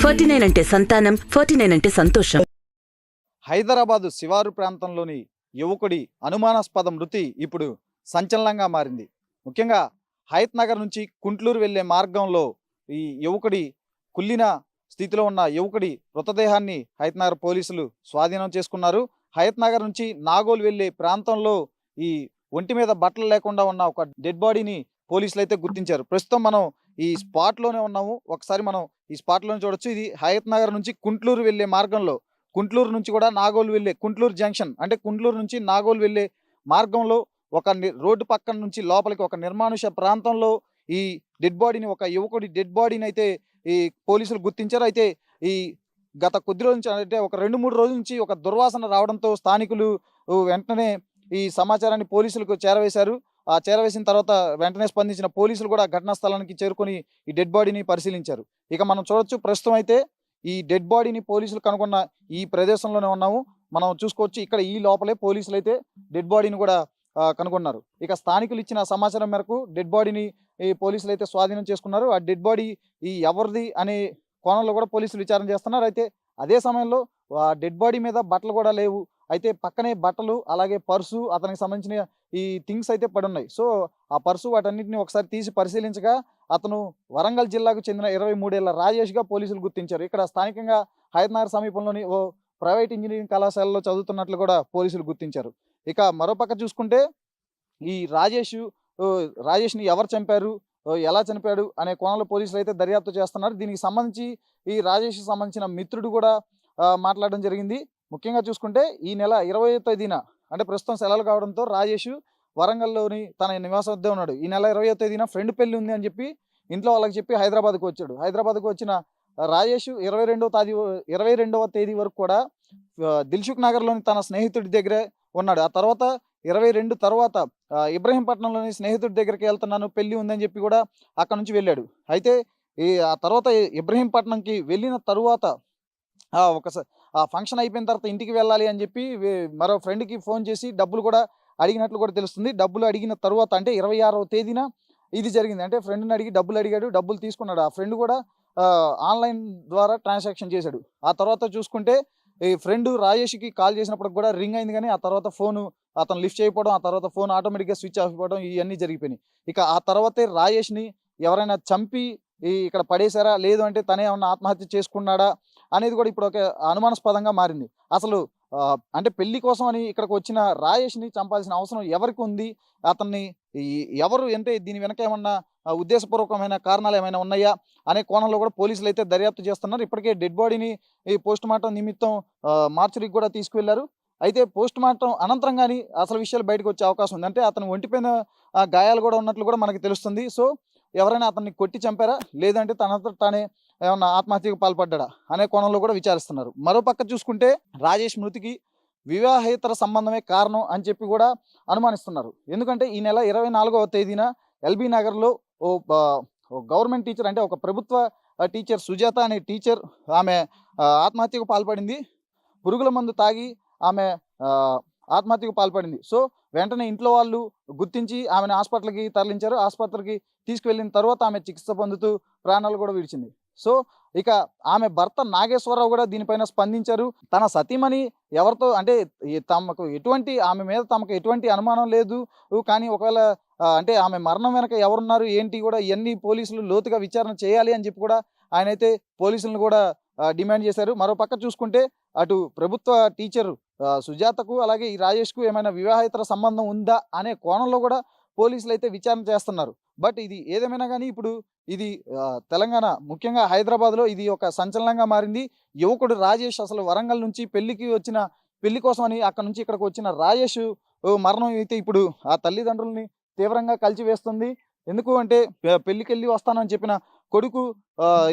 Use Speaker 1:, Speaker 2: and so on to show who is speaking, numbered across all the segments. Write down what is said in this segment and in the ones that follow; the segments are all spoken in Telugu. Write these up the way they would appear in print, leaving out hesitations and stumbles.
Speaker 1: 49 అంటే సంతానం, 49 అంటే సంతోషం.
Speaker 2: హైదరాబాదు శివారు ప్రాంతంలోని యువకుడి అనుమానాస్పద మృతి ఇప్పుడు సంచలనంగా మారింది. ముఖ్యంగా హయత్ నగర్ నుంచి కుంట్లూరు వెళ్లే మార్గంలో ఈ యువకుడి కుళ్ళిన స్థితిలో ఉన్న యువకుడి మృతదేహాన్ని హయత్ నగర్ పోలీసులు స్వాధీనం చేసుకున్నారు. హయత్ నగర్ నుంచి నాగోల్ వెళ్లే ప్రాంతంలో ఈ ఒంటి మీద బట్టలు లేకుండా ఉన్న ఒక డెడ్ బాడీని పోలీసులు అయితే గుర్తించారు. ప్రస్తుతం మనం ఈ స్పాట్లోనే ఉన్నాము. ఒకసారి మనం ఈ స్పాట్లోనే చూడొచ్చు. ఇది హయత్ నగర్ నుంచి కుంట్లూరు వెళ్లే మార్గంలో, కుంట్లూరు నుంచి కూడా నాగోల్ వెళ్ళే కుంట్లూరు జంక్షన్ అంటే కుంట్లూరు నుంచి నాగోల్ వెళ్ళే మార్గంలో ఒక రోడ్డు పక్కన నుంచి లోపలికి ఒక నిర్మానుష ప్రాంతంలో ఈ డెడ్ బాడీని, ఒక యువకుడి డెడ్ బాడీని అయితే ఈ పోలీసులు గుర్తించారు. అయితే ఈ గత కొద్ది రోజుల నుంచి అంటే ఒక 2-3 రోజుల నుంచి ఒక దుర్వాసన రావడంతో స్థానికులు వెంటనే ఈ సమాచారాన్ని పోలీసులకు చేరవేశారు. ఆ చేరవేసిన తర్వాత వెంటనే స్పందించిన పోలీసులు కూడా ఘటనా స్థలానికి చేరుకొని ఈ డెడ్ బాడీని పరిశీలించారు. ఇక మనం చూడొచ్చు, ప్రస్తుతం అయితే ఈ డెడ్ బాడీని పోలీసులు కనుగొన్న ఈ ప్రదేశంలోనే ఉన్నాము. మనం చూసుకోవచ్చు, ఇక్కడ ఈ లోపలే పోలీసులు అయితే డెడ్ బాడీని కూడా కనుగొన్నారు. ఇక స్థానికులు ఇచ్చిన సమాచారం మేరకు డెడ్ బాడీని ఈ పోలీసులు అయితే స్వాధీనం చేసుకున్నారు. ఆ డెడ్ బాడీ ఈ ఎవరిది అనే కోణంలో కూడా పోలీసులు విచారణ చేస్తున్నారు. అయితే అదే సమయంలో ఆ డెడ్ బాడీ మీద బట్టలు కూడా లేవు. అయితే పక్కనే బట్టలు, అలాగే పర్సు, అతనికి సంబంధించిన ఈ థింగ్స్ అయితే పడున్నాయి. సో ఆ పర్సు వాటన్నిటిని ఒకసారి తీసి పరిశీలించగా అతను వరంగల్ జిల్లాకు చెందిన 23 ఏళ్ల రాజేష్గా పోలీసులు గుర్తించారు. ఇక్కడ స్థానికంగా హయత్ నగర్ సమీపంలోని ఓ ప్రైవేట్ ఇంజనీరింగ్ కళాశాలలో చదువుతున్నట్లు కూడా పోలీసులు గుర్తించారు. ఇక మరోపక్క చూసుకుంటే ఈ రాజేష్ని ఎవరు చంపారు, ఎలా చనిపాడు అనే కోణంలో పోలీసులు అయితే దర్యాప్తు చేస్తున్నారు. దీనికి సంబంధించి ఈ రాజేష్కి సంబంధించిన మిత్రుడు కూడా మాట్లాడడం జరిగింది. ముఖ్యంగా చూసుకుంటే ఈ నెల 20వ తేదీన అంటే ప్రస్తుతం సెలవులు కావడంతో రాజేష్ వరంగల్లోని తన నివాసం వద్దే ఉన్నాడు. ఈ నెల 20వ తేదీన ఫ్రెండ్ పెళ్లి ఉంది అని చెప్పి ఇంట్లో వాళ్ళకి చెప్పి హైదరాబాద్కు వచ్చాడు. హైదరాబాద్కు వచ్చిన రాజేష్ 22వ తేదీ వరకు కూడా దిల్సుఖ్ నగర్లోని తన స్నేహితుడి దగ్గరే ఉన్నాడు. ఆ తర్వాత 22 తర్వాత ఇబ్రహీంపట్నంలోని స్నేహితుడి దగ్గరికి వెళ్తున్నాను, పెళ్లి ఉందని చెప్పి కూడా అక్కడ నుంచి వెళ్ళాడు. అయితే ఆ తర్వాత ఇబ్రహీంపట్నంకి వెళ్ళిన తరువాత ఆ ఫంక్షన్ అయిపోయిన తర్వాత ఇంటికి వెళ్ళాలి అని చెప్పి మరో ఫ్రెండ్కి ఫోన్ చేసి డబ్బులు కూడా అడిగినట్లు కూడా తెలుస్తుంది. డబ్బులు అడిగిన తర్వాత అంటే 26వ తేదీన ఇది జరిగింది. అంటే ఫ్రెండ్ని అడిగి డబ్బులు అడిగాడు, డబ్బులు తీసుకున్నాడు. ఆ ఫ్రెండ్ కూడా ఆన్లైన్ ద్వారా ట్రాన్సాక్షన్ చేశాడు. ఆ తర్వాత చూసుకుంటే ఈ ఫ్రెండ్ రాజేష్కి కాల్ చేసినప్పుడు కూడా రింగ్ అయింది, కానీ ఆ తర్వాత ఫోను అతను లిఫ్ట్ చేయకపోవడం, ఆ తర్వాత ఫోన్ ఆటోమేటిక్గా స్విచ్ ఆఫ్ అయిపోవడం, ఇవన్నీ జరిగిపోయినాయి. ఇక ఆ తర్వాతే రాజేష్ని ఎవరైనా చంపి ఇక్కడ పడేశారా, లేదు అంటే తనే ఏమన్నా ఆత్మహత్య చేసుకున్నాడా అనేది కూడా ఇప్పుడు ఒక అనుమానాస్పదంగా మారింది. అసలు అంటే పెళ్లి కోసం అని ఇక్కడికి వచ్చిన రాజేష్ని చంపాల్సిన అవసరం ఎవరికి ఉంది, అతన్ని ఎవరు అంటే దీని వెనక ఏమన్నా ఉద్దేశపూర్వకమైన కారణాలు ఏమైనా ఉన్నాయా అనే కోణంలో కూడా పోలీసులు అయితే దర్యాప్తు చేస్తున్నారు. ఇప్పటికే డెడ్ బాడీని ఈ పోస్ట్ మార్టం నిమిత్తం మార్చురీకి కూడా తీసుకువెళ్లారు. అయితే పోస్ట్ మార్టం అనంతరం కానీ అసలు విషయాలు బయటకు వచ్చే అవకాశం ఉంది. అంటే అతను ఒంటిపైన గాయాలు కూడా ఉన్నట్లు కూడా మనకి తెలుస్తుంది. సో ఎవరైనా అతన్ని కొట్టి చంపారా, లేదంటే తనంతట తానే ఏమన్నా ఆత్మహత్యకు పాల్పడ్డా అనే కోణంలో కూడా విచారిస్తున్నారు. మరోపక్క చూసుకుంటే రాజేష్ మృతికి వివాహేతర సంబంధమే కారణం అని చెప్పి కూడా అనుమానిస్తున్నారు. ఎందుకంటే ఈ నెల 24వ తేదీన ఎల్బీ నగర్లో ఓ గవర్నమెంట్ టీచర్, అంటే ఒక ప్రభుత్వ టీచర్ సుజాత అనే టీచర్, ఆమె ఆత్మహత్యకు పాల్పడింది. పురుగుల మందు తాగి ఆమె ఆత్మహత్యకు పాల్పడింది. సో వెంటనే ఇంట్లో వాళ్ళు గుర్తించి ఆమెను హాస్పిటల్కి తరలించారు. ఆసుపత్రికి తీసుకువెళ్ళిన తర్వాత ఆమె చికిత్స పొందుతూ ప్రాణాలు కూడా విడిచింది. సో ఇక ఆమె భర్త నాగేశ్వరరావు కూడా దీనిపైన స్పందించారు. తన సతీమణి ఎవరితో అంటే ఆమె మీద తమకు ఎటువంటి అనుమానం లేదు, కానీ ఒకవేళ అంటే ఆమె మరణం వెనక ఎవరున్నారు ఏంటి కూడా ఇవన్నీ పోలీసులు లోతుగా విచారణ చేయాలి అని చెప్పి కూడా ఆయన అయితే పోలీసులను కూడా డిమాండ్ చేశారు. మరోపక్క చూసుకుంటే అటు ప్రభుత్వ టీచరు సుజాతకు అలాగే ఈ రాజేష్కు ఏమైనా వివాహేతర సంబంధం ఉందా అనే కోణంలో కూడా పోలీసులు అయితే విచారణ చేస్తున్నారు. బట్ ఇది ఏదేమైనా కానీ ఇప్పుడు ఇది తెలంగాణ ముఖ్యంగా హైదరాబాద్లో ఇది ఒక సంచలనంగా మారింది. యువకుడు రాజేష్ అసలు వరంగల్ నుంచి పెళ్లి కోసం అని అక్కడ నుంచి ఇక్కడికి వచ్చిన రాజేష్ మరణం అయితే ఇప్పుడు ఆ తల్లిదండ్రుల్ని తీవ్రంగా కలిచివేస్తుంది. ఎందుకు అంటే పెళ్లికి వెళ్ళి వస్తానని చెప్పిన కొడుకు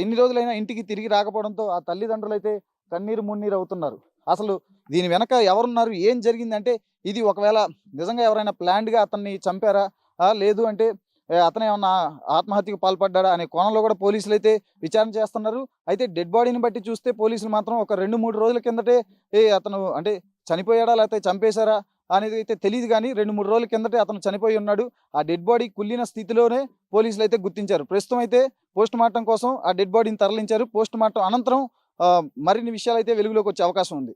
Speaker 2: ఇన్ని రోజులైనా ఇంటికి తిరిగి రాకపోవడంతో ఆ తల్లిదండ్రులు అయితే కన్నీరు మున్నీరు అవుతున్నారు. అసలు దీని వెనక ఎవరున్నారు, ఏం జరిగిందంటే ఇది ఒకవేళ నిజంగా ఎవరైనా ప్లాన్డ్గా అతన్ని చంపారా, లేదు అంటే అతను ఏమన్నా ఆత్మహత్యకు పాల్పడ్డా అనే కోణంలో కూడా పోలీసులు అయితే విచారణ చేస్తున్నారు. అయితే డెడ్ బాడీని బట్టి చూస్తే పోలీసులు మాత్రం ఒక 2-3 రోజుల కిందటే అతను అంటే చనిపోయాడా లేకపోతే చంపేశారా అనేది అయితే తెలియదు, కానీ 2-3 రోజుల కిందటే అతను చనిపోయి ఉన్నాడు. ఆ డెడ్ బాడీ కుళ్ళిన స్థితిలోనే పోలీసులు అయితే గుర్తించారు. ప్రస్తుతం అయితే పోస్ట్ మార్టం కోసం ఆ డెడ్ బాడీని తరలించారు. పోస్ట్ మార్టం అనంతరం మరిన్ని విషయాలు అయితే వెలుగులోకి వచ్చే అవకాశం ఉంది.